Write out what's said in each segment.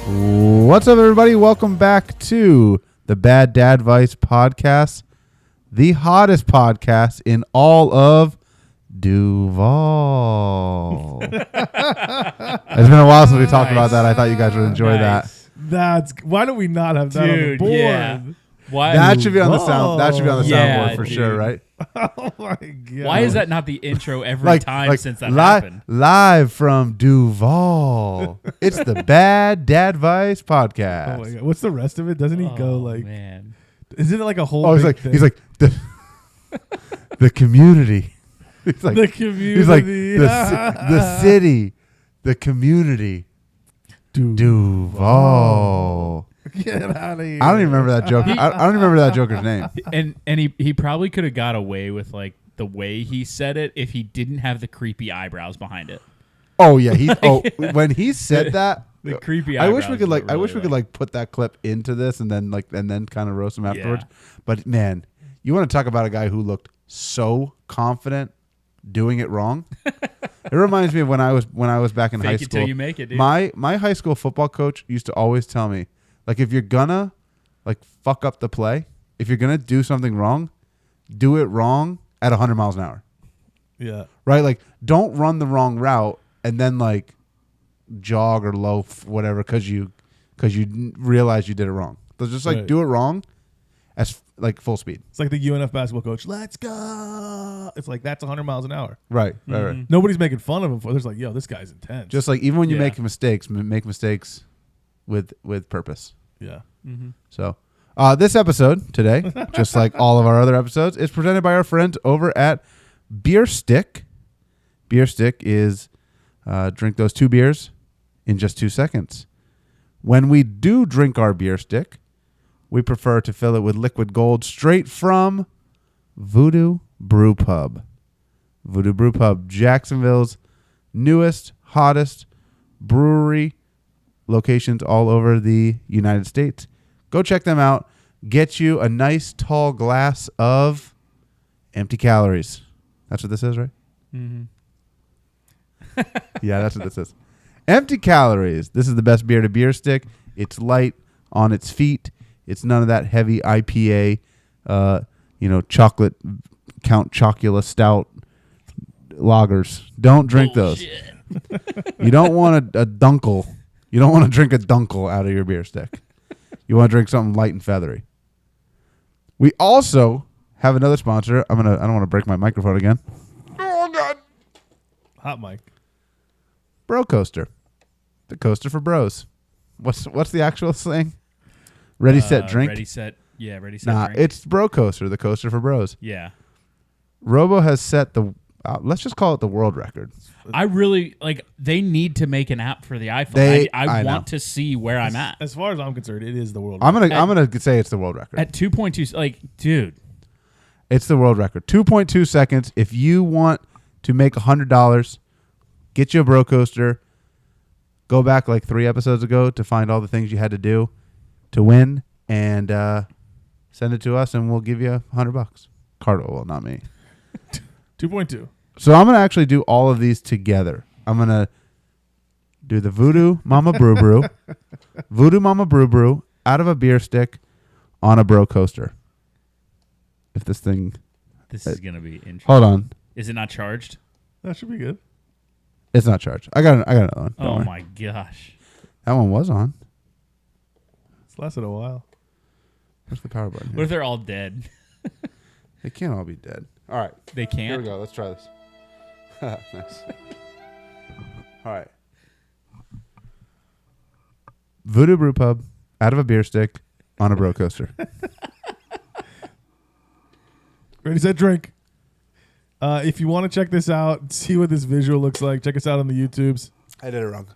What's up, everybody? Welcome back to the Bad Dad Vice podcast, the hottest podcast in all of Duval. It's been a while since we talked about that. I thought you guys would enjoy that. Why do we not have that on the board? Yeah. Why? That should be on the sound. That should be on the soundboard for sure, right? Oh my god! Why is that not the intro every time since that happened? Live from Duval. It's the Bad Dad Vice podcast. Oh my god! What's the rest of it? Doesn't he go like? Man, Isn't it like a whole? Oh, he's like the community. He's like the community. He's like the city, the community. Duval. Get out of here! I don't even remember that joke. I don't even remember that joker's name. and he probably could have got away with like the way he said it if he didn't have the creepy eyebrows behind it. Oh yeah, when he said that, The creepy. I wish we could really put that clip into this and then kind of roast him afterwards. Yeah. But man, you want to talk about a guy who looked so confident doing it wrong? It reminds me of when I was back in high school. Fake it till you make it, dude. My high school football coach used to always tell me, like, if you're gonna like fuck up the play, if you're gonna do something wrong, do it wrong at 100 miles an hour. Yeah. Right? Like, don't run the wrong route and then like jog or loaf whatever because you realize you did it wrong. So just like do it wrong as like full speed. It's like the UNF basketball coach. Let's go. It's like that's 100 miles an hour. Right. Right. Nobody's making fun of him for. There's like, yo, this guy's intense. Just like even when you make mistakes with purpose. Yeah. Mm-hmm. So this episode today, just like all of our other episodes, is presented by our friends over at Bierstick. Bierstick is drink those 2 beers in just 2 seconds. When we do drink our Bierstick, we prefer to fill it with liquid gold straight from VooDoo Brew Pub. VooDoo Brew Pub, Jacksonville's newest, hottest brewery, locations all over the United States. Go check them out. Get you a nice tall glass of empty calories. That's what this is, right? Mm-hmm. Yeah, that's what this is. Empty calories. This is the best beer to Bierstick. It's light on its feet. It's none of that heavy IPA, chocolate, Count Chocula Stout lagers. Don't drink those. You don't want a dunkel. You don't want to drink a dunkel out of your Bierstick. You want to drink something light and feathery. We also have another sponsor. I don't want to break my microphone again. Oh God. Hot mic. Bro Coaster. The coaster for bros. What's the actual thing? Ready, set, drink. Ready, set, drink. It's Bro Coaster, the coaster for bros. Yeah. Robo has set the let's just call it the world record. I really they need to make an app for the iPhone. I want to see where I'm at. As far as I'm concerned, it is the world record. record. I'm gonna say it's the world record. At 2.2, dude. It's the world record. 2.2 seconds. If you want to make $100, get you a Bro Coaster. Go back like 3 episodes ago to find all the things you had to do to win, and send it to us, and we'll give you $100. Cardo, well, not me. 2.2. So I'm gonna actually do all of these together. I'm gonna do the VooDoo Mama Brew Brew, VooDoo Mama Brew Brew out of a Bierstick on a Bro Coaster. If this thing, this is gonna be interesting. Hold on. Is it not charged? That should be good. It's not charged. I got another one. Oh my gosh. That one was on. It's lasted a while. Where's the power button? What if they're all dead? They can't all be dead. All right. They can't? Here we go. Let's try this. Nice. All right. VooDoo Brew Pub out of a Bierstick on a Bro Coaster. Ready, set, drink. If you want to check this out, see what this visual looks like, check us out on the YouTubes. I did it wrong.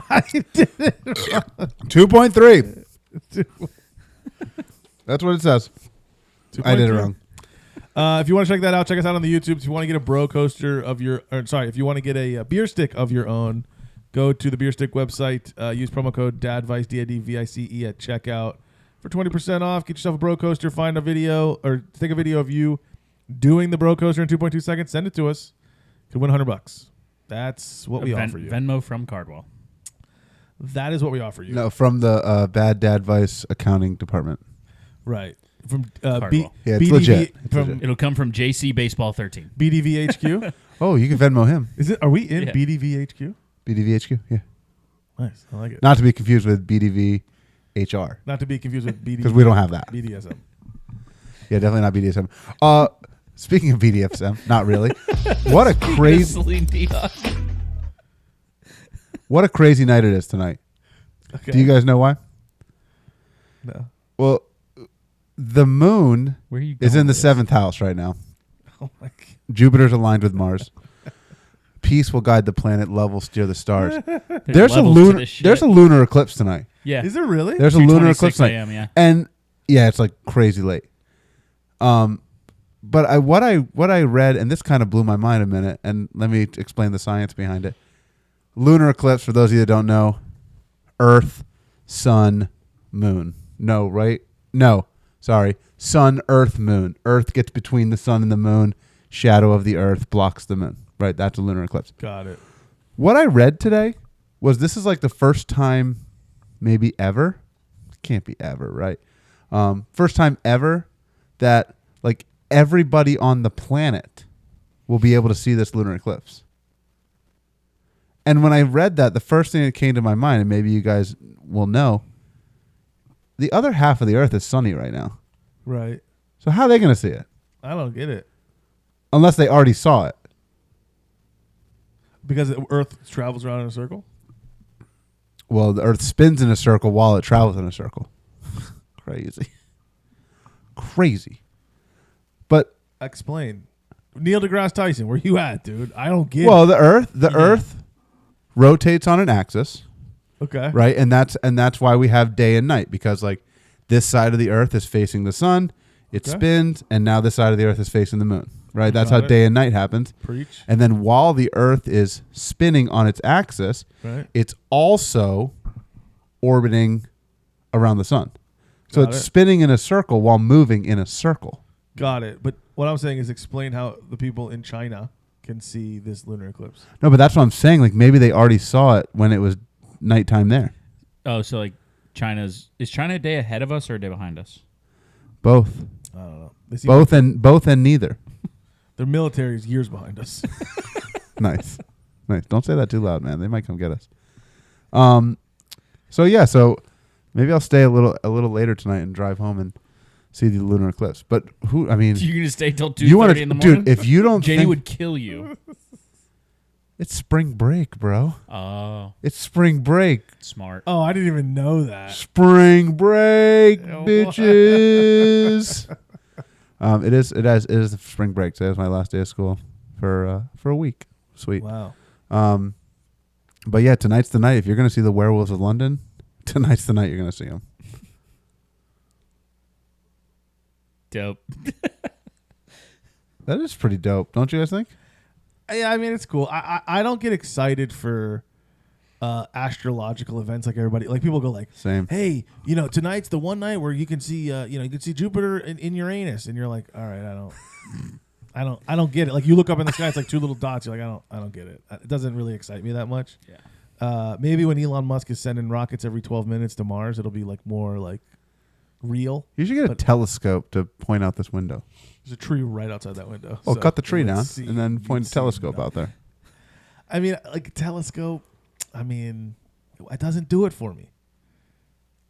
I did it wrong. 2.3. That's what it says. 2.3. I did it wrong. If you want to check that out, check us out on the YouTubes. If you want to get a Bro Coaster if you want to get a Bierstick of your own, go to the Bierstick website. Use promo code DADVICE, DADVICE at checkout for 20% off. Get yourself a Bro Coaster. Find a video or take a video of you doing the Bro Coaster in 2.2 seconds. Send it to us. You could win $100. That's what we offer you. Venmo from Cardwell. That is what we offer you. No, from the Bad Dad Vice accounting department. Right. From Cardwell. Yeah, it's BDV legit. It's from legit. It'll come from JC Baseball 13. BDVHQ. Oh, you can Venmo him. Is it? Are we in Yeah. BDVHQ? BDVHQ. Yeah. Nice. I like it. Not to be confused with BDVHR. Not to be confused with BD. Because we don't have that. BDSM. Yeah, definitely not BDSM. Speaking of BDSM, not really. What a crazy, Celine Dion. what a crazy night it is tonight. Okay. Do you guys know why? No. Well, the moon Where are you is going in the with this? 7th house right now. Oh my God. Jupiter's aligned with Mars. Peace will guide the planet. Love will steer the stars. There's There's a levels to lunar. this shit. There's a lunar eclipse tonight. Yeah. Is it really? There's a lunar 2:26 eclipse tonight, a.m., yeah. and yeah, it's like crazy late. But what I read, and this kind of blew my mind a minute, and let me explain the science behind it. Lunar eclipse, for those of you that don't know, Earth, Sun, Moon. No, right? No, sorry. Sun, Earth, Moon. Earth gets between the sun and the moon. Shadow of the Earth blocks the moon. Right, that's a lunar eclipse. Got it. What I read today was this is like the first time, maybe ever. Can't be ever, right? First time ever that like everybody on the planet will be able to see this lunar eclipse. And when I read that, the first thing that came to my mind, and maybe you guys will know, the other half of the Earth is sunny right now. Right. So how are they going to see it? I don't get it. Unless they already saw it. Because the Earth travels around in a circle? Well, the Earth spins in a circle while it travels in a circle. Crazy. Crazy. But Explain. Neil deGrasse Tyson, where you at, dude? I don't get well, it. the Earth rotates on an axis, Okay. right? And that's why we have day and night, because like this side of the Earth is facing the sun, it Okay. spins, and now this side of the Earth is facing the moon, right? That's Got how it. day and night happens. Preach. And then while the Earth is spinning on its axis, Right. it's also orbiting around the sun. So Got it's it. spinning in a circle while moving in a circle. Got it. But what I'm saying is explain how the people in China can see this lunar eclipse. No, but that's what I'm saying. Like maybe they already saw it when it was nighttime there. Oh, so like is China a day ahead of us or a day behind us? Both. I don't know. They seem Both and neither. their military is years behind us. Nice. Nice. Don't say that too loud, man. They might come get us. So maybe I'll stay a little later tonight and drive home and see the lunar eclipse. But You're gonna stay till 2:30 in the morning? dude, if you don't JD think would kill you. it's spring break, bro. Oh, It's spring break. smart. Oh, I didn't even know that. Spring break, Oh, bitches. It is the spring break. Today was my last day of school for a week. Sweet. Wow. But yeah, tonight's the night. If you're gonna see the Werewolves of London, tonight's the night you're gonna see them. Dope. That is pretty dope, don't you guys think? Yeah, I mean it's cool. I don't get excited for astrological events like everybody. Like people go like, Same. hey, tonight's the one night where you can see you can see Jupiter in Uranus, and you're like, all right, I don't get it. Like you look up in the sky, it's like two little dots. You're like, I don't get it. It doesn't really excite me that much. Yeah. Maybe when Elon Musk is sending rockets every 12 minutes to Mars, it'll be like more like real. You should get a But- telescope to point out this window. There's a tree right outside that window. Oh, So cut the tree you would down see- and then you'd point a see telescope out nothing. there. I mean, like a telescope. I mean, it doesn't do it for me.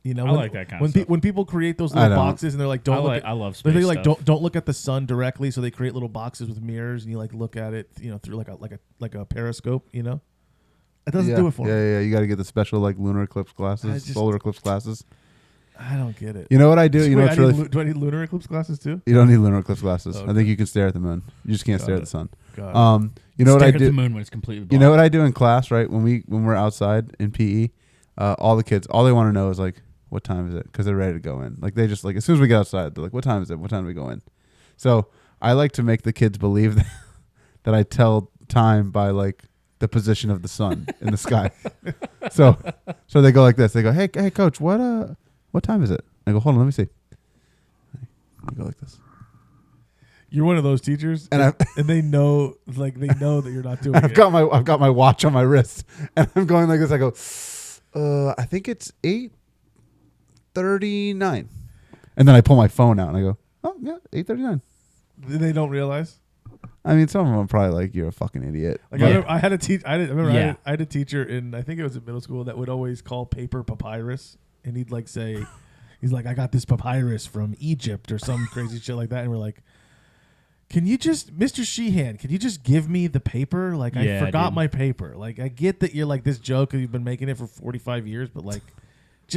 I like that kind when of stuff. when people create those I little don't. boxes and they're like, don't look. At, I love they space like stuff. don't look at the sun directly, so they create little boxes with mirrors, and you like look at it, through like a periscope. It doesn't do it for me. Yeah. You got to get the special like lunar eclipse glasses, solar eclipse glasses. I don't get it. You know what I do? You know Wait, what's really do I need lunar eclipse glasses too? you don't need lunar eclipse glasses. Okay. I think you can stare at the moon. You just can't Got stare it. at the sun. God. You know what Stare I at do? the moon when it's completely black. You know what I do in class, right? When we're outside in PE, all the kids, all they want to know is like, what time is it? Because they're ready to go in. Like they just like as soon as we get outside, they're like, what time is it? What time do we go in? So I like to make the kids believe that I tell time by like the position of the sun in the sky. So they go like this. They go, hey coach, what time is it? I go, hold on, let me see. I go like this. You're one of those teachers, And and they know that you're not doing I've it. got my watch on my wrist, and I'm going like this. I go, I think it's 8:39. And then I pull my phone out and I go, oh yeah, 8:39. They don't realize. I mean, some of them are probably like, you're a fucking idiot. Like Yeah. I had a teacher. I Yeah. had a teacher in, I think it was in middle school, that would always call paper papyrus, and he'd like say, he's like, I got this papyrus from Egypt or some crazy shit like that, and we're like, can you just, Mr. Sheehan, can you just give me the paper? Like, I Yeah, forgot dude. my paper. Like, I get that you're like this joke, you've been making it for 45 years, but like,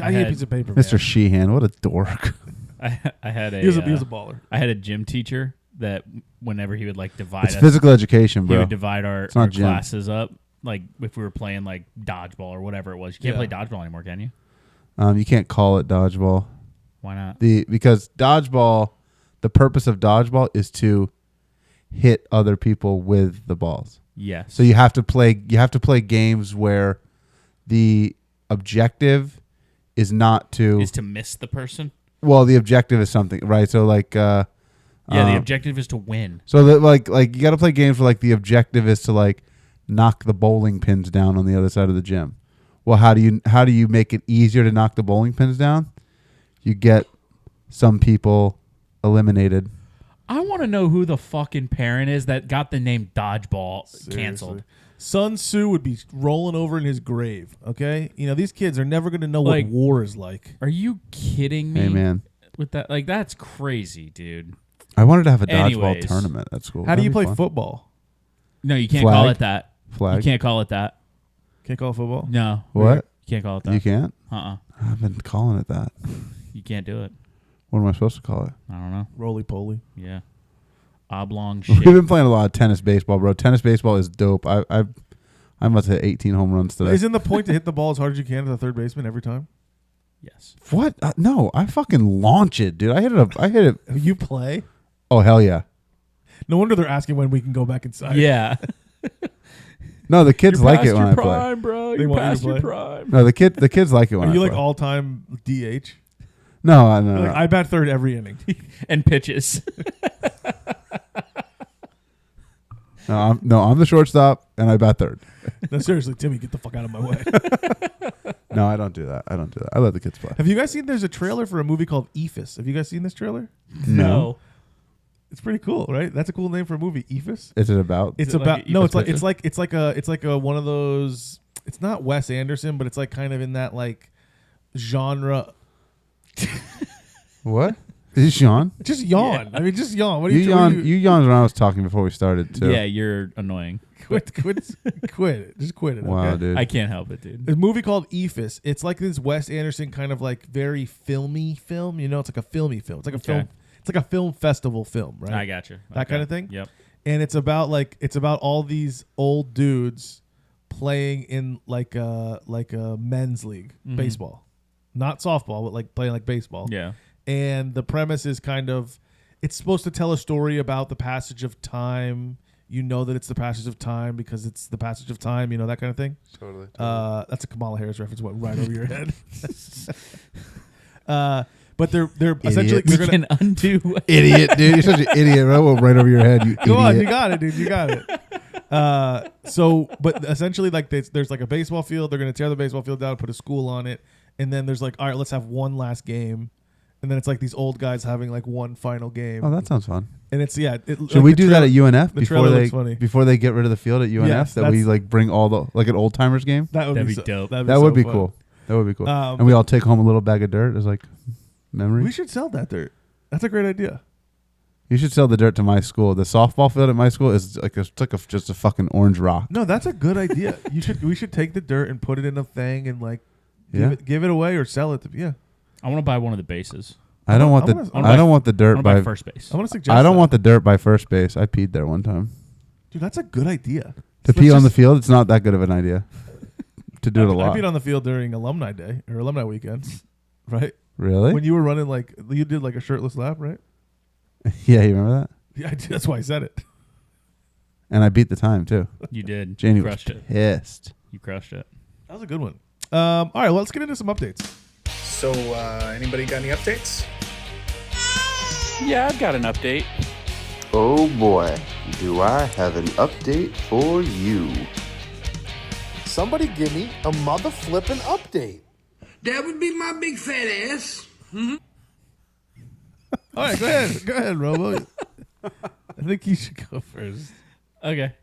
I I need a had- piece of paper, Mr. man. Sheehan, what a dork. I had a He was a baller. I had a gym teacher that whenever he would like divide It's us, physical education, he bro. would divide our not gym. classes up. Like if we were playing like dodgeball or whatever it was. You can't Yeah. play dodgeball anymore, can you? You can't call it dodgeball. Why not? Because dodgeball, the purpose of dodgeball is to hit other people with the balls. Yes. So you have to play games where the objective is not to is to miss the person. well, the objective is something, right? So like Yeah, the objective is to win. so that like you got to play games where like the objective is to like knock the bowling pins down on the other side of the gym. Well, how do you make it easier to knock the bowling pins down? You get some people eliminated. I want to know who the fucking parent is that got the name dodgeball canceled. Seriously. Sun Tzu would be rolling over in his grave. Okay, you know these kids are never going to know Like- what war is like. Are you kidding me? Hey man, With that, like that's crazy, dude. I wanted to have a dodgeball Anyways. tournament at school. How do you That'd be play fun. football? No, you can't Flag? call it that. Flag? You can't call it that. Can't call it football. No. What? You can't call it that. You can't? Uh-uh. I've been calling it that. You can't do it. What am I supposed to call it? I don't know. Roly poly. Yeah. Oblong We've shape. been playing a lot of tennis baseball, bro. Tennis baseball is dope. I must have hit 18 home runs today. Isn't the point to hit the ball as hard as you can to the third baseman every time? Yes. What? No, I fucking launch it, dude. I hit it. You play? Oh hell yeah. No wonder they're asking when we can go back inside. Yeah. No, the kids You're like past it when your I play. prime, bro. They You're want you to past your play? prime. No, the kids like it when Are I you play. like all time DH? No, no. Like, I bat third every inning. And pitches. No, I'm the shortstop and I bat third. No, seriously, Timmy, get the fuck out of my way. No, I don't do that. I let the kids play. Have you guys seen? There's a trailer for a movie called Ephus. Have you guys seen this trailer? No. It's pretty cool, right? That's a cool name for a movie. Ephus. Is it about? It's it like about an no. Ephus It's like a one of those. It's not Wes Anderson, but it's like kind of in that like genre. What? Is you yawn? Just yawn. Yeah. I mean, just yawn. What are You you yawned. You yawned when I was talking before we started too. Yeah, you're annoying. Quit it. Just quit it. Wow, okay? dude. I can't help it, dude. There's a movie called Ephus. It's like this Wes Anderson kind of like very filmy film. You know, it's like a filmy film. It's like a Okay. film. It's like a film festival film, right? I got you. That kind of thing? Yep. And it's about all these old dudes playing in like a men's league Mhm. baseball, not softball, but like playing like baseball. Yeah. And the premise is kind of, it's supposed to tell a story about the passage of time. You know that it's the passage of time because it's the passage of time. You know, that kind of thing. Totally. That's a Kamala Harris reference. Went right over your head. But they're essentially We they're gonna can undo. Idiot, dude. You're such an idiot. Right over your head. You go on. You idiot. got it, dude. You got it. But essentially, like there's like a baseball field. They're gonna tear the baseball field down, put a school on it, and then there's like, all right, let's have one last game, and then it's like these old guys having like one final game. Oh, that sounds fun. And it's Should we do that at UNF the before trailer they looks funny. before they get rid of the field at UNF? Yes, that we that's- like bring all the like an old timers game. That would That'd be be dope. That'd That so would be fun. cool. That would be cool. Um, And we all take home a little bag of dirt as like memory. We should sell that dirt. That's a great idea. You should sell the dirt to my school. The softball field at my school is like just a fucking orange rock. No, that's a good idea. We should take the dirt and put it in a thing and like Yeah. give it away or sell it to I want to buy one of the bases. I don't want I wanna- the I wanna I buy- don't want the I dirt want to buy by first base. I want to suggest I don't that. want the dirt by first base. I peed there one time. Dude, that's a good idea. To Let's pee on the just- field, it's not that good of an idea. To do it a I lot. peed on the field during alumni day or alumni weekend, right? Really? When you were running you did like a shirtless lap, right? Yeah, you remember that? Yeah, I did. That's why I said it. And I beat the time too. You did. Janie You was crushed it. pissed. You crushed it. That was a good one. All right, well, let's get into some updates. So, anybody got any updates? Yeah, I've got an update. Oh boy, do I have an update for you. somebody give me a mother flippin' update. That would be my big fat ass. All right, go ahead, Robo. I think you should go first. Okay.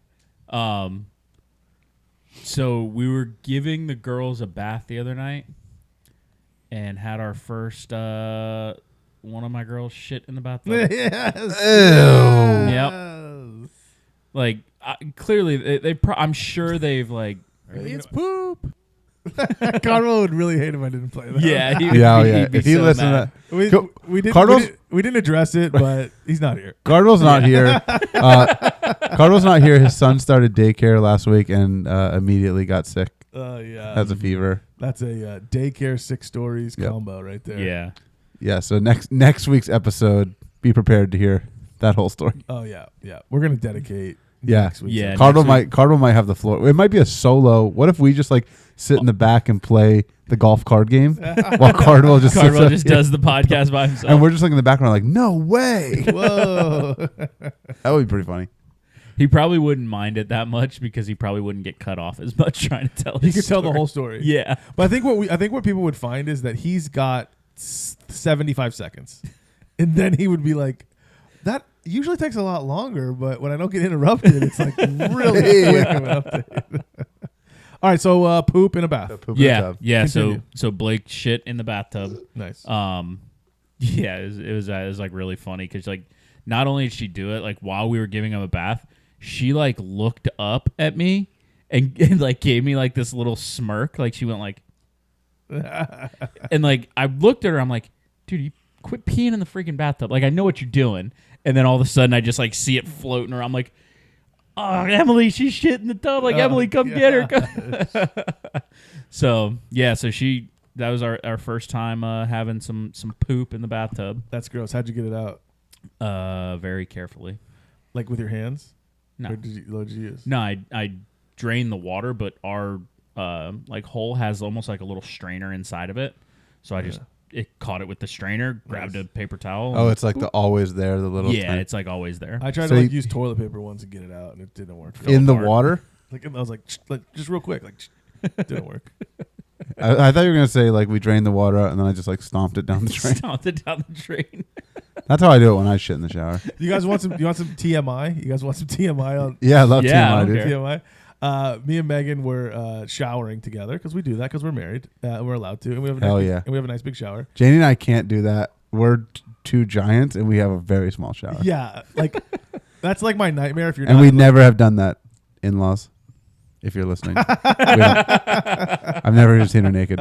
So we were giving the girls a bath the other night and had our first one of my girls shit in the bathtub. Yes. Yep. Like clearly they I'm sure they've like It's poop. Carlo would really hate if I didn't play that. yeah, Yeah. he'd be If he so listened mad. to We didn't address it, but he's not here. Cardinal's not here. Cardinal's not here. His son started daycare last week and immediately got sick. Yeah. Has a fever. That's a daycare 6 stories combo right there. Yeah. Yeah. So next week's episode, be prepared to hear that whole story. Oh yeah. We're gonna dedicate. Yeah. Next week's Yeah. episode. Cardinal might have the floor. It might be a solo. What if we just like sit in the back and play the golf card game while Cardinal just sits Carvel up just here? does the podcast by himself. And we're just like in the background, like, no way. Whoa. That would be pretty funny. He probably wouldn't mind it that much because he probably wouldn't get cut off as much trying to tell. You his could tell the story. whole story. Yeah. But I think what people would find is that he's got 75 seconds, and then he would be like, "That usually takes a lot longer, but when I don't get interrupted, it's like really quick of an update." All right, so poop in a bath. Poop in the Yeah. tub. Yeah. Continue. So Blake shit in the bathtub. Nice. Yeah, it was like really funny because like not only did she do it like while we were giving him a bath, she like looked up at me and like gave me like this little smirk, like she went like, and like I looked at her, I'm like, dude, you quit peeing in the freaking bathtub. Like I know what you're doing, and then all of a sudden I just like see it floating around. I'm like, oh, Emily, she's shit in the tub. Like Emily, come get her. So yeah, so that was our first time having some poop in the bathtub. That's gross. How'd you get it out? Very carefully. Like with your hands? No. Or what did you use? No, I drained the water, but our like hole has almost like a little strainer inside of it. So I just caught it with the strainer, grabbed a paper towel. Oh, it's like the always there, the little yeah, tiny- it's like always there. I tried So to like you- use toilet paper once to get it out, and it didn't work. in the apart. water. Like I was like just real quick, like didn't work. I thought you were gonna say like we drained the water out and then I just like stomped it down the drain. Stomped it down the drain. That's how I do it when I shit in the shower. You guys want some? You want some TMI? You guys want some TMI on Yeah, I love Yeah, I TMI, don't dude. care. TMI? Me and Megan were showering together because we do that because we're married. We're allowed to, and we have a Hell nice yeah. and we have a nice big shower. Janie and I can't do that. We're two giants and we have a very small shower. Yeah, like that's like my nightmare. If you're And not we in never have done that, in-laws. If you're listening, I've never seen her naked.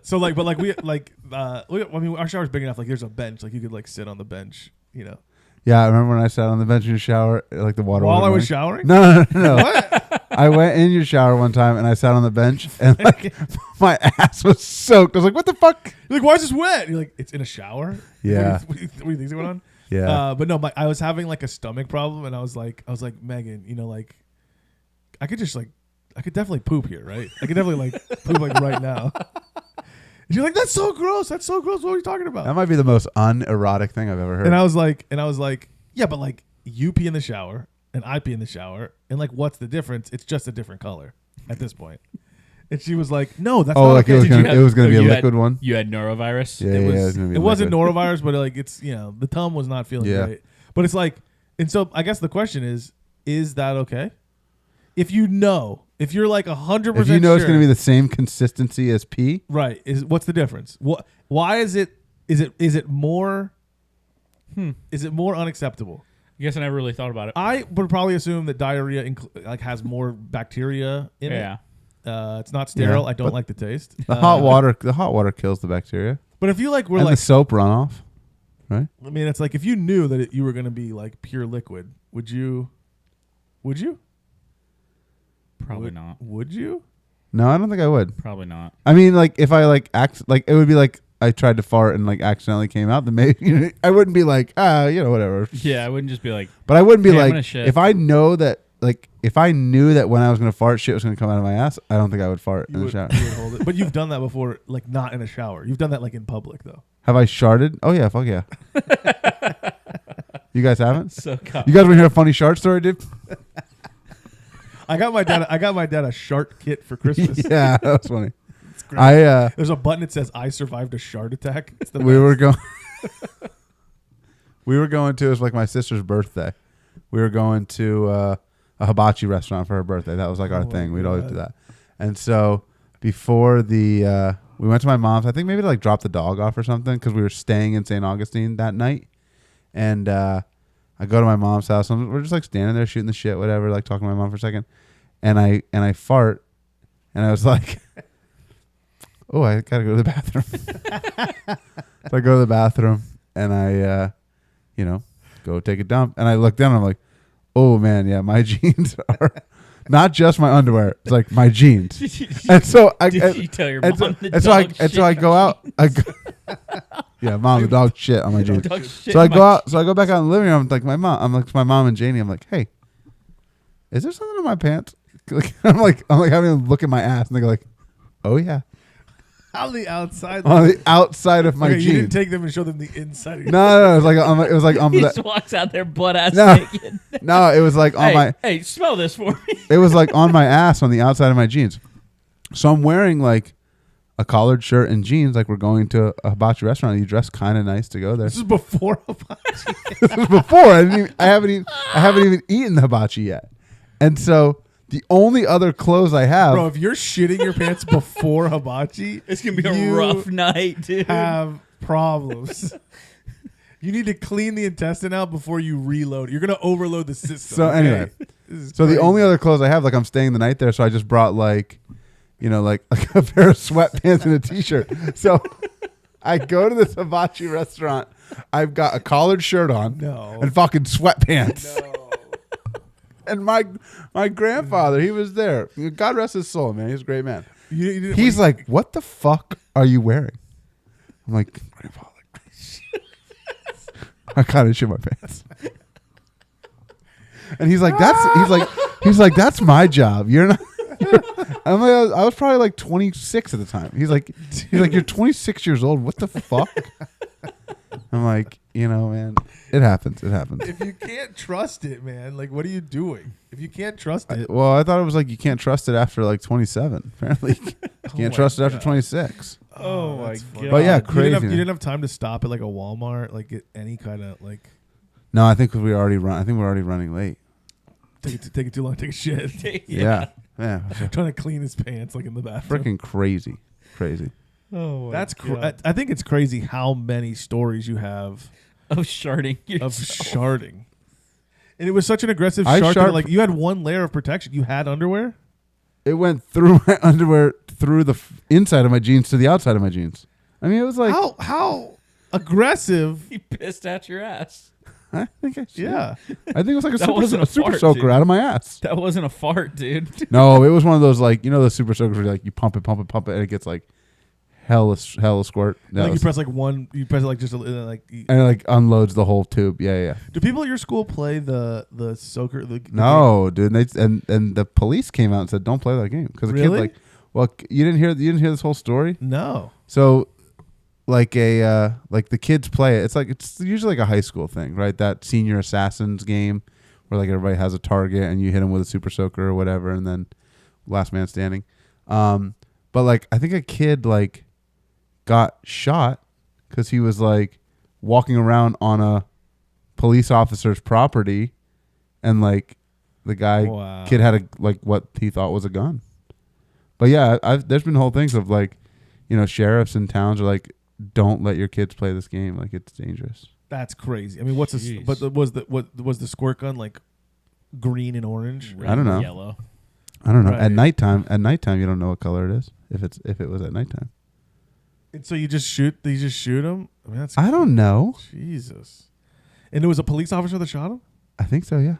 so like, but like we like, I mean, our shower's big enough. Like, there's a bench. Like, you could like sit on the bench. You know, Yeah, I remember when I sat on the bench in your shower, like the water. while I wasn't was running. showering. No. What? I went in your shower one time and I sat on the bench and like my ass was soaked. I was like, "What the fuck?" You're like, why is this wet? You're like, it's in a shower. Yeah. What do you think's going on? Yeah. But no, I was having like a stomach problem, and I was like, Megan, you know, like, I could definitely poop here, right? I could definitely like poop like right now. And you're like, that's so gross. That's so gross. What are you talking about? That might be the most unerotic thing I've ever heard. And I was like, yeah, but like you pee in the shower and I pee in the shower, and like, what's the difference? It's just a different color at this point. And she was like, no, that's not like okay. it was gonna be a liquid one. You had norovirus. Yeah, It was, it's gonna be it wasn't liquid. norovirus, but like it's, you know, the tum was not feeling Yeah. great. But it's like, and so I guess the question is that okay? If you know, if you're like 100%, If you know it's sure, gonna be the same consistency as pee, right? What's the difference? Why is it? Is it more? Is it more unacceptable? I guess I never really thought about it. I would probably assume that diarrhea like has more bacteria in Yeah. it. It's not sterile. Yeah, I don't but like the taste. the hot water kills the bacteria But if you like were and like, the soap runoff. Right? I mean, it's like if you knew that you were going to be like pure liquid, would you? Probably not. Would you? No, I don't think I would. Probably not. I mean, like if I like act like it would be like I tried to fart and like accidentally came out. Then maybe I wouldn't be like whatever. Yeah, I wouldn't just be like, But I wouldn't be Hey, I'm gonna like shit. if I know that like if I knew that when I was gonna fart, shit was gonna come out of my ass. I don't think I would fart in the shower. You would hold it. But you've done that before, like not in a shower. You've done that like in public though. Have I sharted? Oh yeah, fuck yeah. You guys haven't? so You guys want to hear a funny shart story, dude? I got my dad a shark kit for Christmas. Yeah, that was funny. It's great. There's a button that says "I survived a shark attack." It's the we best. were going. We were going to. It was like my sister's birthday. We were going to a hibachi restaurant for her birthday. That was like our thing. We'd always do that. And so before we went to my mom's. I think maybe to like drop the dog off or something because we were staying in St. Augustine that night. And I go to my mom's house. And we're just like standing there shooting the shit, whatever, like talking to my mom for a second. And I fart, and I was like, "Oh, I gotta go to the bathroom." So I go to the bathroom, and I, go take a dump. And I look down, and I'm like, "Oh man, yeah, my jeans are not just my underwear; it's like my jeans." And so Did you tell your mom so I go out. Yeah, mom, the dog shit on my jeans. So I go out. So I go back out in the living room. I'm like my mom and Janie. I'm like, "Hey, is there something in my pants?" I'm like having a look at my ass, and they go like, "Oh yeah." On the outside. On the outside of my jeans. You didn't take them and show them the inside. Of your No, it was like on He the. just walks out there butt ass No, naked. no, it was like on my. Hey, smell this for me. It was like on my ass on the outside of my jeans. So I'm wearing like a collared shirt and jeans, like we're going to a hibachi restaurant. You dress kind of nice to go there. This is before hibachi. This was before. I haven't even eaten the hibachi yet, and so the only other clothes I have. Bro, if you're shitting your pants before hibachi, It's gonna be a rough night, dude. Have problems. You need to clean the intestine out before you reload. You're gonna overload the system. So anyway, so the only other clothes I have, like I'm staying the night there, so I just brought like a pair of sweatpants and a t-shirt. So I go to this hibachi restaurant. I've got a collared shirt on and fucking sweatpants. No. And my grandfather, he was there. God rest his soul, man. He's a great man. He's like, "What the fuck are you wearing?" I'm like, "Grandpa, I kind of shit my pants." And he's like, "That's my job. You're not." I'm like, I was probably like 26 at the time. He's like, "You're 26 years old. What the fuck?" I'm like, man, it happens. It happens. If you can't trust it, man, like, what are you doing? If you can't trust it. Well, I thought it was like you can't trust it after like 27. Apparently, you can't trust it after 26. Oh my god! But yeah, crazy. You didn't have time to stop at like a Walmart, like get any kind of like. No, I think we're already running late. Take it too long. Take a shit. Yeah. Trying to clean his pants like in the bathroom. Freaking crazy. Oh, That's I think it's crazy how many stories you have of sharding. Of sharding. And it was such an aggressive shard that like you had one layer of protection. You had underwear? It went through my underwear, through the inside of my jeans to the outside of my jeans. I mean, it was like how aggressive. He pissed at your ass. I think I should. Yeah. I think it was like That wasn't a a super fart, soaker dude. out of my ass. That wasn't a fart, dude. No, it was one of those like, the super soakers where like you pump it, and it gets like hella squirt. Like you press like one, you press it like just like. And it like unloads the whole tube. Yeah. Do people at your school play the soaker? No, dude. And the police came out and said, "Don't play that game," because the kid like, well, you didn't hear this whole story. No. So, like like the kids play it. It's usually like a high school thing, right? That senior assassins game where like everybody has a target and you hit them with a super soaker or whatever, and then last man standing. But like I think a kid like got shot because he was like walking around on a police officer's property, and like the kid had what he thought was a gun. But yeah, there's been whole things of like, sheriffs in towns are like, "Don't let your kids play this game. Like it's dangerous." That's crazy. I mean, was the squirt gun like green and orange? I don't know. Yellow. I don't know. Right. At nighttime, you don't know what color it is if it was at nighttime. And so you just shoot him? I mean, I don't know. Jesus. And it was a police officer that shot him? I think so. Yeah.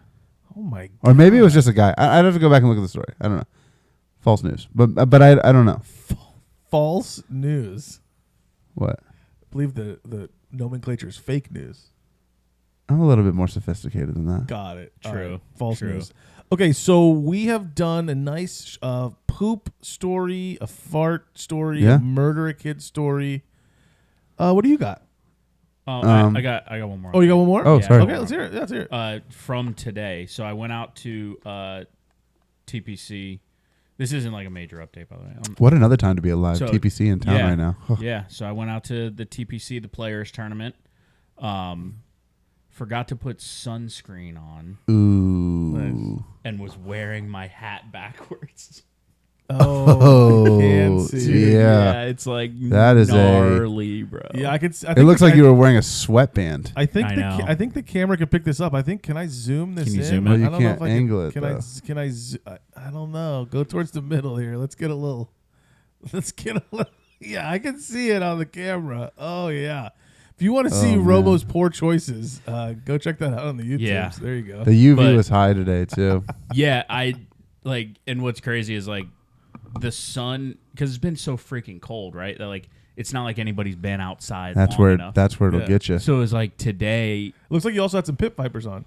Oh my god. Or maybe it was just a guy. I'd have to go back and look at the story. I don't know. False news. But I don't know. False news. What? I believe the nomenclature is fake news. I'm a little bit more sophisticated than that. Got it. True. All right. False True. news. Okay, so we have done a nice poop story, a fart story, a murder a kid story. What do you got? I got one more. Oh, you got one more? Oh, Yeah. sorry. Okay, let's hear it. From today. So I went out to TPC. This isn't like a major update, by the way. What another time to be alive. So, TPC in town right now. Yeah, so I went out to the TPC, the Players Tournament. Forgot to put sunscreen on. Ooh. And was wearing my hat backwards. Oh, I can see. Yeah. It's like That is gnarly, bro. Yeah, I could. It looks like you were wearing a sweatband. I think I I think the camera can pick this up. Can I zoom this Can you in? zoom it? I Well, you don't know can't if I angle it, Can though. I don't know. Go towards the middle here. Let's get a little. Yeah, I can see it on the camera. Oh yeah. If you want to see man. Robo's poor choices, go check that out on the YouTube. Yeah. There you go. The UV But- was high today, too. Yeah, and what's crazy is like the sun, because it's been so freaking cold, right? That like it's not like anybody's been outside. That's long where enough. it'll Yeah. get you. So it was like today. Looks like you also had some pit vipers on,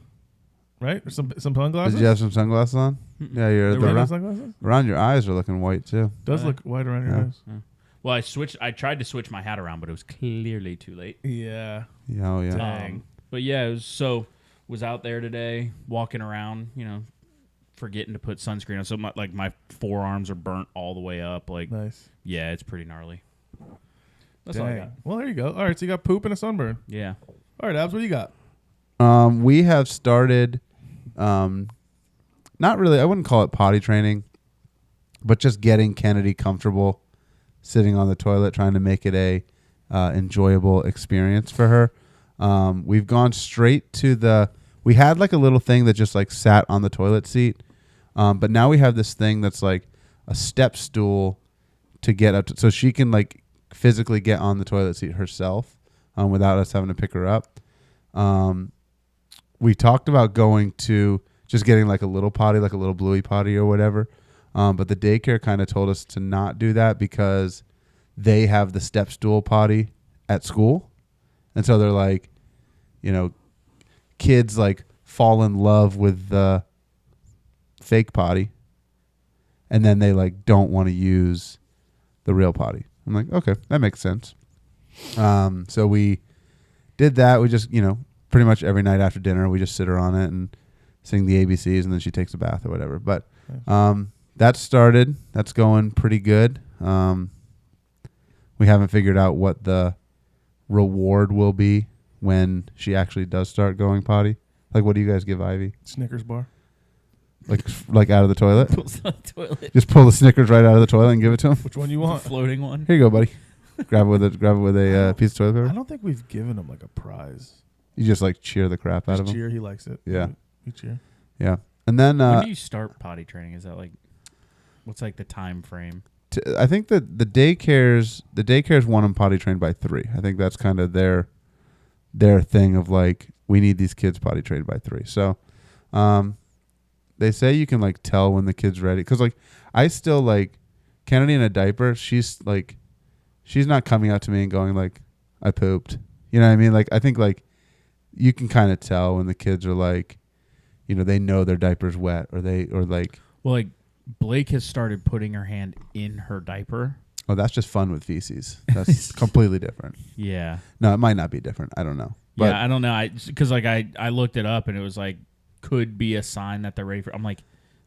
right? Or some sunglasses. Did you have some sunglasses on? Yeah, The the regular sunglasses? around your eyes are looking white, too. Does look white around your Yeah. eyes. Well, I tried to switch my hat around, but it was clearly too late. Yeah. Yeah, oh, yeah. Dang. But yeah, was out there today, walking around, forgetting to put sunscreen on. So my forearms are burnt all the way up. Like, Nice. yeah, it's pretty gnarly. That's all I Dang. got. Well, there you go. All right, so you got poop and a sunburn. Yeah. All right, Abs, what do you got? We have started, not really, I wouldn't call it potty training, but just getting Kennedy comfortable sitting on the toilet, trying to make it a enjoyable experience for her. We've gone straight to we had like a little thing that just like sat on the toilet seat, but now we have this thing that's like a step stool to get up to, so she can like physically get on the toilet seat herself without us having to pick her up. We talked about going to just getting like a little potty, like a little bluey potty or whatever. But the daycare kind of told us to not do that because they have the step stool potty at school. And so they're like, kids like fall in love with the fake potty. And then they like don't want to use the real potty. I'm like, okay, that makes sense. So we did that. We just, pretty much every night after dinner, we just sit her on it and sing the ABCs, and then she takes a bath or whatever. But that started. That's going pretty good. We haven't figured out what the reward will be when she actually does start going potty. Like, what do you guys give Ivy? Snickers bar. Like out of the toilet? Pulls out the toilet. Just pull the Snickers right out of the toilet and give it to him. Which one you want? Floating one. Here you go, buddy. Grab it with a piece of toilet I paper. don't think we've given him like a prize. You just like cheer the crap out Just of him. cheer. He likes it. Yeah. We cheer. Yeah, and then When do you start potty training? Is that like, what's like the time frame? I think that the daycares want them potty trained by 3. I think that's kind of their thing of like, we need these kids potty trained by 3. So, they say you can like tell when the kid's ready, because like I still like Kennedy in a diaper. She's not coming out to me and going like, I pooped. You know what I mean? Like, I think like you can kind of tell when the kids are like, they know their diaper's wet, or like. Well, like Blake has started putting her hand in her diaper. Oh, that's just fun with feces. That's completely different. Yeah. No, it might not be different. I don't know. But Yeah, I don't know. Because I looked it up and it was like, could be a sign that they're ready for. I'm like,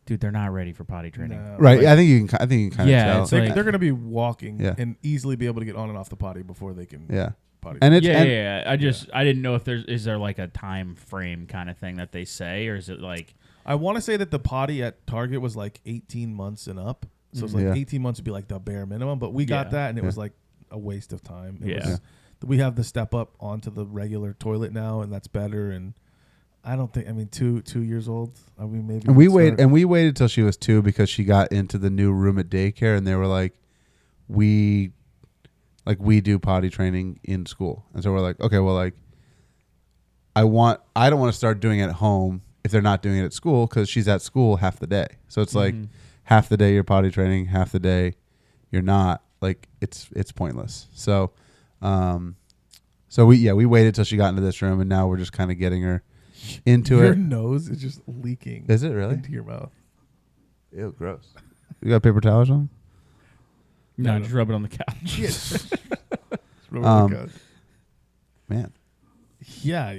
dude, they're not ready for potty training. No. right. Like, I think you can kind of Yeah, tell. it's like- They're going to be walking Yeah. and easily be able to get on and off the potty before they can Yeah. potty. And it's Yeah. I didn't know if is there like a time frame kind of thing that they say, or is it like, I want to say that the potty at Target was like 18 months and up. So it's like Yeah. 18 months would be like the bare minimum. But we got Yeah. that, and it Yeah. was like a waste of time. It Yeah. was- we have the step up onto the regular toilet now, and that's better. And I don't think, 2 years old. I mean, maybe. and we start- waited till she was 2 because she got into the new room at daycare, and they were like, we do potty training in school. And so we're like, okay, well, like I don't want to start doing it at home if they're not doing it at school, because she's at school half the day. So it's like half the day you're potty training, half the day you're not. Like it's pointless. So we waited till she got into this room, and now we're just kind of getting her into your it. nose is just leaking. Is it really? into your mouth? Ew, gross. You got paper towels on? no, No. just rub it on the couch. Just rub it on the couch. Man. Yeah.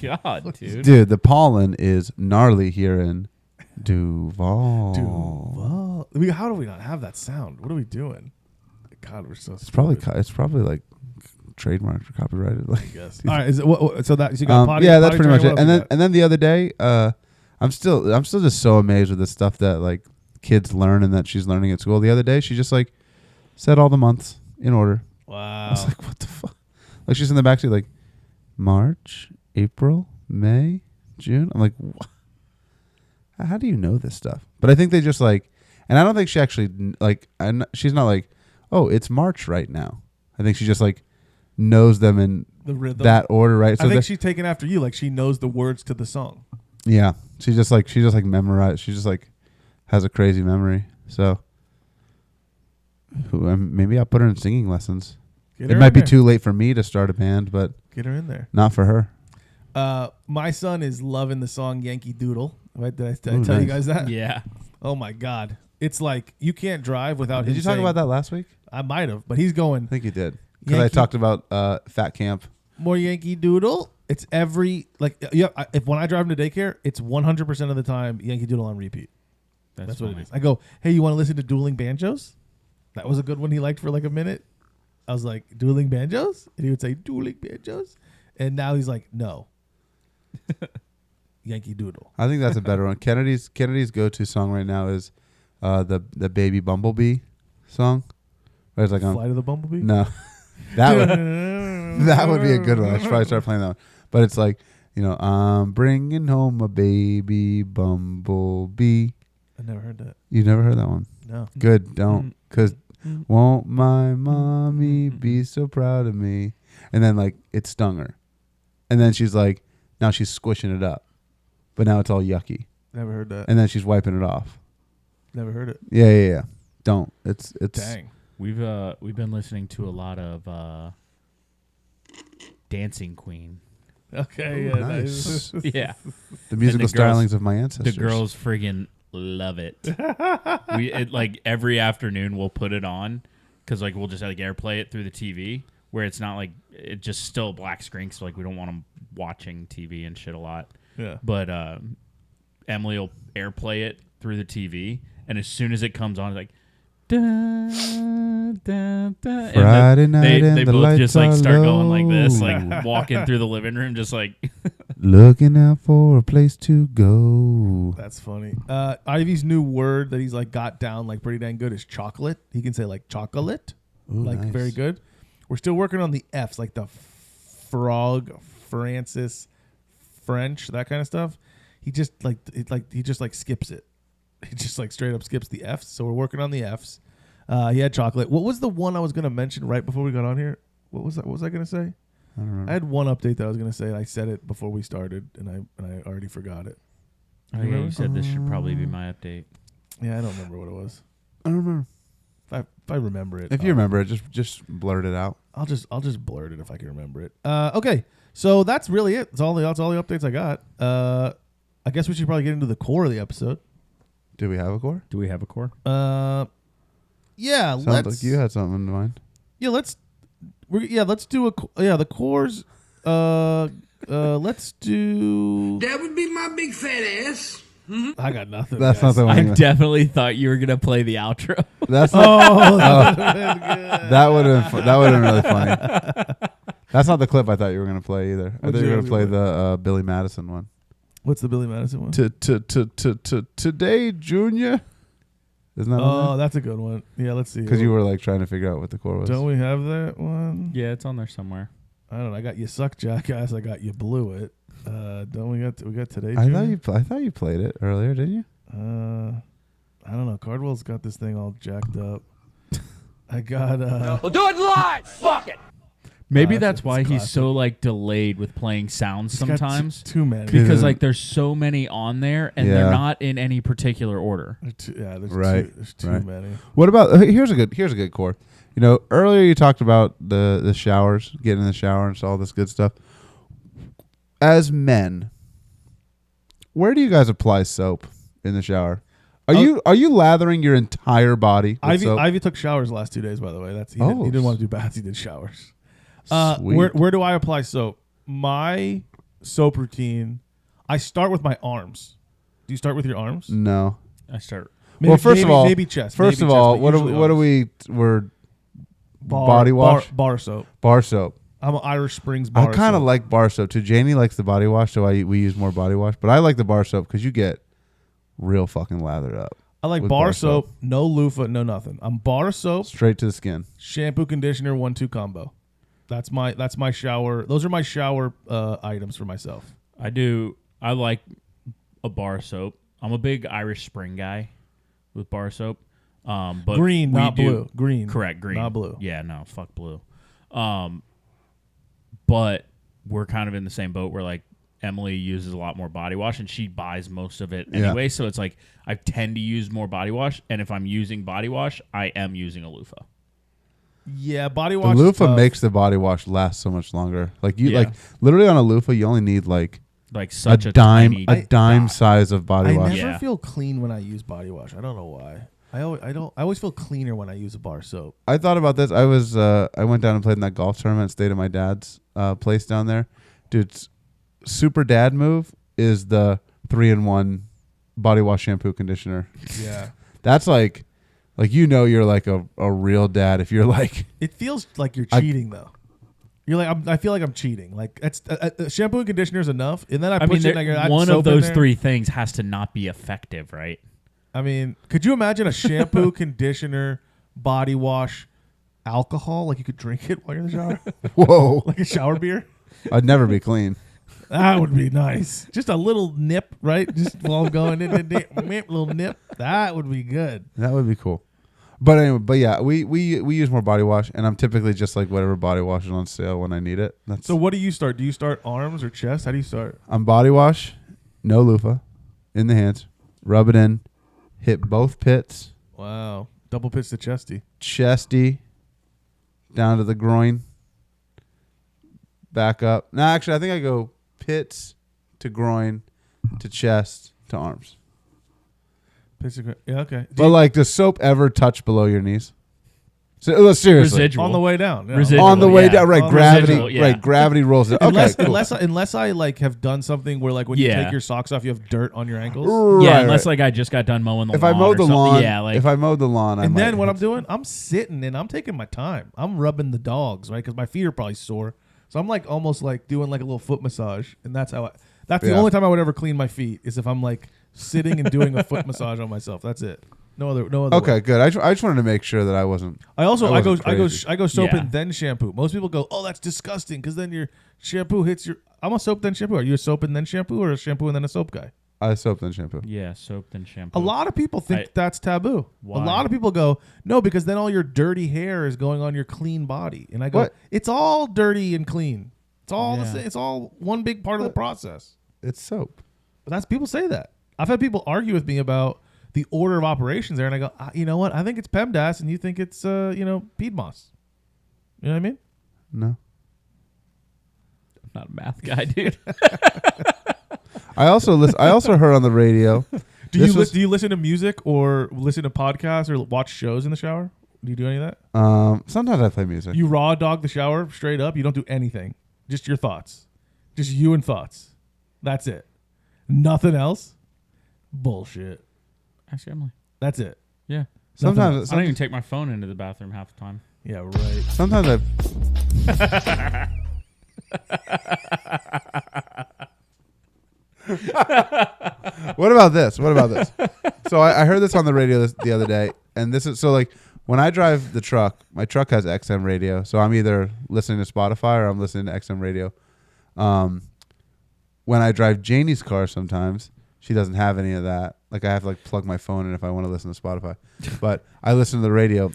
God, dude. Dude, the pollen is gnarly here in Duval. Duval. How do we not have that sound? What are we doing? God, we're so. It's probably like trademarked or copyrighted. Like, Yes. All right. Is it, so that so you got potty? yeah, that's potty pretty much training, it. what else And then the other day, I'm still just so amazed with the stuff that like kids learn and that she's learning at school. The other day, she just like said all the months in order. Wow. I was like, what the fuck? Like she's in the backseat, like March, April, May, June. I'm like, what? How do you know this stuff? But I think they just like, and I don't think she actually like. She's not like, oh, it's March right now. I think she just like knows them in The rhythm. that order, right? I think she's taken after you. Like she knows the words to the song. Yeah, she just like memorized. She just like has a crazy memory. So maybe I'll put her in singing lessons. It might be too late for me to start a band, but get her in there. not for her. My son is loving the song Yankee Doodle. Right? Did I tell you guys that? Yeah. Oh my God. It's like you can't drive without him. Did you talk about that last week? I might have, but he's going. I think you did. Because I talked about Fat Camp. More Yankee Doodle. It's every if when I drive him to daycare, it's 100% of the time Yankee Doodle on repeat. That's what it is. I go, hey, you want to listen to Dueling Banjos? That was a good one he liked for like a minute. I was like, Dueling Banjos? And he would say, Dueling Banjos? And now he's like, no. Yankee Doodle. I think that's a better one. Kennedy's go-to song right now is the Baby Bumblebee song. Where it's like Flight of the Bumblebee? No. that would be a good one. I should probably start playing that one. But it's like, I'm bringing home a baby bumblebee. I never heard that. You never heard that one? No. Good. Don't. Because won't my mommy be so proud of me? And then like it stung her. And then she's like, now she's squishing it up. But now it's all yucky. Never heard that. And then she's wiping it off. Never heard it. Yeah. Don't. It's Dang. We've been listening to a lot of Dancing Queen. Okay. Ooh, Yeah. nice. Yeah. The musical the girls- stylings of my ancestors. The girls friggin' love it. Like every afternoon we'll put it on because like we'll just like airplay it through the TV where it's not like it just still a black screen so like we don't want them watching TV and shit a lot. Yeah. But Emily will airplay it through the TV and as soon as it comes on it's like da, da, da. Friday night and they the both lights just like are start going like this, low. like walking through the living room just like looking out for a place to go. That's funny. Ivy's new word that he's like got down like pretty dang good is chocolate. He can say like chocolate. Ooh, like nice. very good. We're still working on the F's, like the frog, Francis, French, that kind of stuff. He just skips it. He just like straight up skips the F's. So we're working on the F's. He had chocolate. What was the one I was gonna mention right before we got on here? What was that? What was I gonna say? I don't remember. I had one update that I was gonna say, and I said it before we started, and I already forgot it. oh yeah, you said this should probably be my update. Yeah, I don't remember what it was. I don't remember. If I remember it, If you remember it, just blurt it out. I'll just blurt it if I can remember it. Okay, so that's really it. That's all the updates I got. I guess we should probably get into the core of the episode. Do we have a core? Do we have a core? Yeah, Sounds let's. like you had something in mind. Yeah, let's do the cores. Let's do. That would be my big fat ass. I got nothing. That's guys. not the one. I you- definitely thought you were gonna play the outro. That's Oh, that would have been really funny. That's not the clip I thought you were gonna play either. I thought you were gonna play the Billy Madison one. what's the Billy Madison one? Today, Junior. Isn't that Oh, that's a good one. Yeah, let's see. because you were like trying to figure out what the core was? Don't we have that one? Yeah, it's on there somewhere. I don't know. I got you suck, jackass. I got you blew it. Don't we got today? I Junior? thought you played it earlier, didn't you? I don't know. Cardwell's got this thing all jacked up. I got We'll do it live. Fuck it. Maybe Classic. that's why It's he's classic. so like delayed with playing sounds he's got sometimes. too many. Because Yeah. like there's so many on there and Yeah. they're not in any particular order. There's Right, there's too right. many. What about here's a good core. Earlier you talked about the showers, getting in the shower and all this good stuff. As men, where do you guys apply soap in the shower? Are you lathering your entire body with soap? Ivy took showers the last 2 days, by the way. He didn't want to do baths. He did showers. Sweet. Where do I apply soap? My soap routine, I start with my arms. Do you start with your arms? No. I start. Maybe, Well, first of all, maybe chest. First maybe of all, chest, what but are usually arms. we're body wash? Bar soap. Bar soap. I'm an Irish Springs bar I kind of soap. like bar soap too. Janie likes the body wash, so we use more body wash. But I like the bar soap because you get real fucking lathered up. I like with bar soap, no loofah, no nothing. I'm bar soap, Straight to the skin. shampoo, conditioner, 1-2 combo. That's my shower. Those are my shower items for myself. I like a bar soap. I'm a big Irish Spring guy with bar soap. But Green, we not do- blue. Green. Correct, green. Not blue. Yeah, no, fuck blue. But we're kind of in the same boat where like Emily uses a lot more body wash and she buys most of it anyway. So it's like I tend to use more body wash, and if I'm using body wash, I am using a loofah. Yeah, body The wash. loofah is tough. makes the body wash last so much longer. Like you Yeah. like literally on a loofah, you only need like Like such a dime tiny dot. size of body I wash. never Yeah. feel clean when I use body wash. I don't know why. I always feel cleaner when I use a bar soap. I thought about this. I went down and played in that golf tournament, stayed at my dad's place down there. Dude's super dad move is the 3-in-1 body wash, shampoo, conditioner. Yeah. That's like you're like a real dad if you're like It feels like you're cheating though. You're like I feel like I'm cheating. Like it's shampoo and conditioner is enough, and then I I push mean, it. And I add one soap of in those there. three things has to not be effective, right? I mean, could you imagine a shampoo, conditioner, body wash, alcohol? Like you could drink it while you're in the shower, whoa. like a shower beer. I'd never be clean. That would be nice. Just a little nip, right? Just while I'm going in, little nip. That would be good. That would be cool. But anyway, yeah, we use more body wash, and I'm typically just like whatever body wash is on sale when I need it. That's So what do you start? Do you start arms or chest? How do you start? I'm body wash, no loofah, in the hands, rub it in, hit both pits, Wow. Double pitch to chesty. chesty, down to the groin, back up. No, actually, I think I go pits to groin to chest to arms. Yeah, okay. But like, does soap ever touch below your knees? So, seriously, Residual. On the way down. Yeah. Residual. on the way yeah. down, right? On the Gravity, residual, yeah. right? Gravity rolls it. Okay, Unless I like have done something where like when you Yeah. take your socks off, you have dirt on your ankles. Right, Yeah, unless right. like I just got done mowing the if lawn. I mowed or the something. lawn, Yeah, like if I mowed the lawn, I And might then what hit I'm doing, I'm sitting and I'm taking my time. I'm rubbing the dogs, right? Because my feet are probably sore. So I'm like almost like doing like a little foot massage, and that's how. That's the Yeah. only time I would ever clean my feet is if I'm like sitting and doing a foot massage on myself. That's it. No other. Okay, way. good. I just wanted to make sure that I wasn't. I go wasn't crazy. soap Yeah. and then shampoo. Most people go, oh, that's disgusting, because then your shampoo hits your. I'm a soap then shampoo. Are you a soap and then shampoo, or a shampoo and then a soap guy? I soap then shampoo. yeah, soap then shampoo. A lot of people think that's taboo. Why? A lot of people go, no, because then all your dirty hair is going on your clean body. And I go, What? it's all dirty and clean. It's all the Yeah. same. It's all one big part of the process. It's soap. But that's people say that. I've had people argue with me about the order of operations there, and I go, you know what? I think it's PEMDAS, and you think it's PEDMOS. You know what I mean? No. I'm not a math guy, dude. I also heard on the radio. Do This you listen to music or listen to podcasts or watch shows in the shower? Do you do any of that? Sometimes I play music. You raw dog the shower straight up. You don't do anything. Just your thoughts. Just you and thoughts. That's it. Nothing else. Bullshit. Ask Emily. That's it. Yeah. sometimes I don't even take my phone into the bathroom half the time. Yeah, right. sometimes I. What about this? So I heard this on the radio the other day, and this is so like when I drive the truck, my truck has XM radio, so I'm either listening to Spotify or I'm listening to XM radio. When I drive Janie's car, sometimes she doesn't have any of that. Like I have to like plug my phone in if I want to listen to Spotify, but I listen to the radio,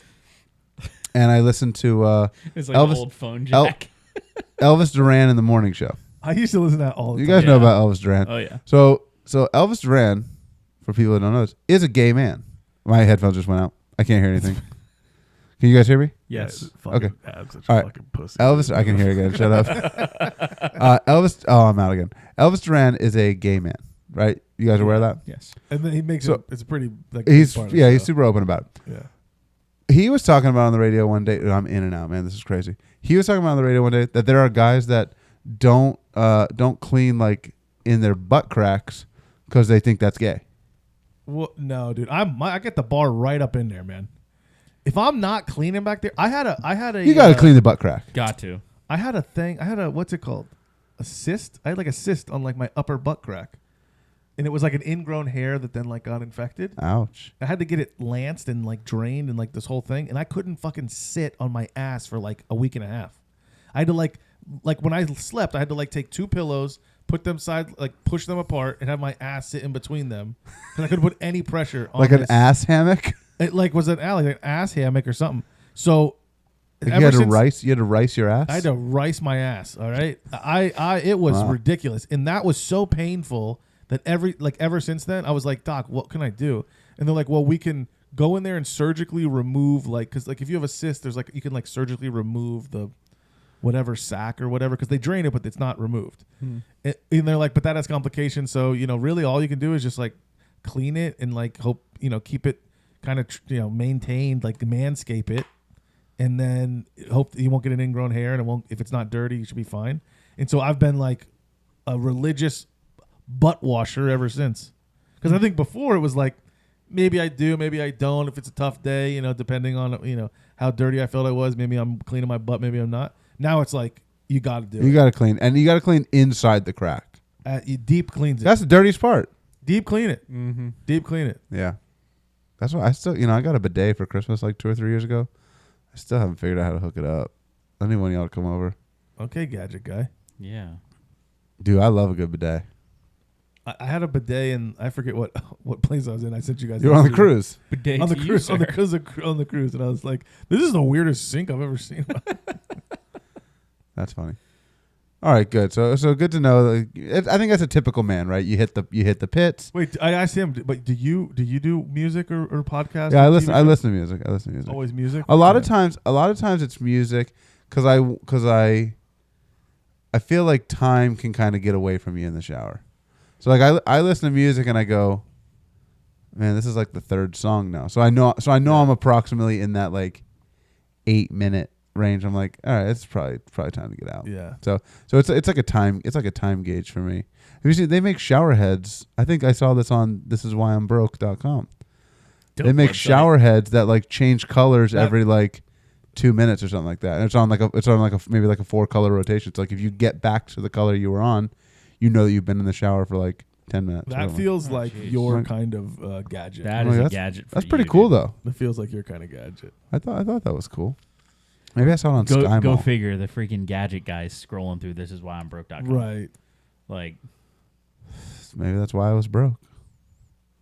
and I listen to It's like Elvis- an old phone jack. Elvis Duran in the morning show. I used to listen to that all the You time. guys know Yeah. about Elvis Duran. Oh yeah. So Elvis Duran, for people that don't know this, is a gay man. My headphones just went out. I can't hear anything. Can you guys hear me? Yes. Okay. I'm such All a right. fucking pussy. Elvis, I can hear again. Shut up. Elvis, I'm out again. Elvis Duran is a gay man, right? You guys are aware of that? Yes. And then he makes So- it. It's a pretty. Like, He's part of the he's show. super open about it. Yeah. He was talking about on the radio one day. I'm in and out, man. This is crazy. He was talking about on the radio one day that there are guys that don't clean like in their butt cracks because they think that's gay. Well, no, dude. I get the bar right up in there, man. If I'm not cleaning back there, I had a. You got to clean the butt crack. Got to. I had a thing. I had a what's it called? A cyst. I had like a cyst on like my upper butt crack, and it was like an ingrown hair that then like got infected. Ouch. I had to get it lanced and like drained and like this whole thing, and I couldn't fucking sit on my ass for like a week and a half. I had to like when I slept, I had to like take 2 pillows, put them push them apart, and have my ass sit in between them, because I couldn't put any pressure on Like an ass hammock. It like was an ass hammock or something. So Like you had to rice your ass. I had to rice my ass. All right, it was ridiculous, and that was so painful that ever since then I was like, Doc, what can I do? And they're like, well, we can go in there and surgically remove because if you have a cyst, there's you can surgically remove the whatever sac or whatever, because they drain it, but it's not removed. And they're like, but that has complications. So really all you can do is just clean it and hope keep it kind of maintained, manscape it, and then hope that you won't get an ingrown hair, and it won't, if it's not dirty, you should be fine. And so I've been a religious butt washer ever since, because I think before it was maybe I do, maybe I don't, if it's a tough day, depending on how dirty I felt I was, maybe I'm cleaning my butt, maybe I'm not. Now it's you got to do it. You got to clean, and you got to clean inside the crack. You deep cleans it. That's the dirtiest part. Deep clean it. Mm-hmm. Deep clean it. Yeah. That's why I still, I got a bidet for Christmas 2 or 3 years ago. I still haven't figured out how to hook it up. I need one of y'all to come over. Okay, gadget guy. Yeah. Dude, I love a good bidet. I had a bidet, and I forget what place I was in. I sent you guys. You were on the cruise. Bidet on the to you, cruise, sir. on the cruise, and I was like, "This is the weirdest sink I've ever seen." That's funny. All right, good. So good to know. I think that's a typical man, right? You hit the pits. Wait, I asked him, but do you do music or podcasts? Yeah, or I listen to music. Always music. A lot of times it's music because I feel like time can kind of get away from you in the shower. So I listen to music and I go, man, this is the 3rd song now. So I know I'm approximately in that 8-minute range. I'm like, all right, it's probably time to get out. Yeah. So it's like a time gauge for me. Have you seen they make shower heads? I think I saw this on thisiswhyimbroke.com. They make shower heads that change colors every 2 minutes or something like that. And it's on maybe a 4-color rotation. It's if you get back to the color you were on, that you've been in the shower for 10 minutes. That feels your kind of gadget. That is a gadget. That's pretty cool though. That feels like your kind of gadget. I thought that was cool. Maybe I saw it on Sky Go Mall. figure. The freaking gadget guys scrolling through thisiswhyimbroke.com. Right. Maybe that's why I was broke.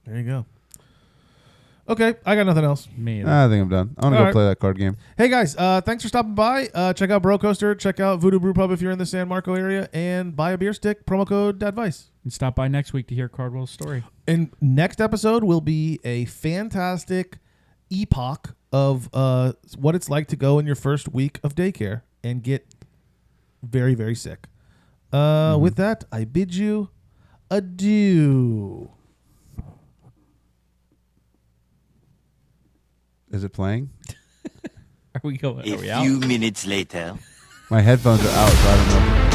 There you go. Okay, I got nothing else. Me. I think I'm done. I want to go play that card game. Hey guys, thanks for stopping by. Check out Bro Coaster. Check out VooDoo Brew Pub if you're in the San Marco area, and buy a beer stick. Promo code DADVICE. And stop by next week to hear Cardwell's story. And next episode will be a fantastic epoch of what it's like to go in your first week of daycare and get very, very sick. With that, I bid you adieu. Is it playing? Are we going? A Are we out? few minutes later. My headphones are out, so I don't know.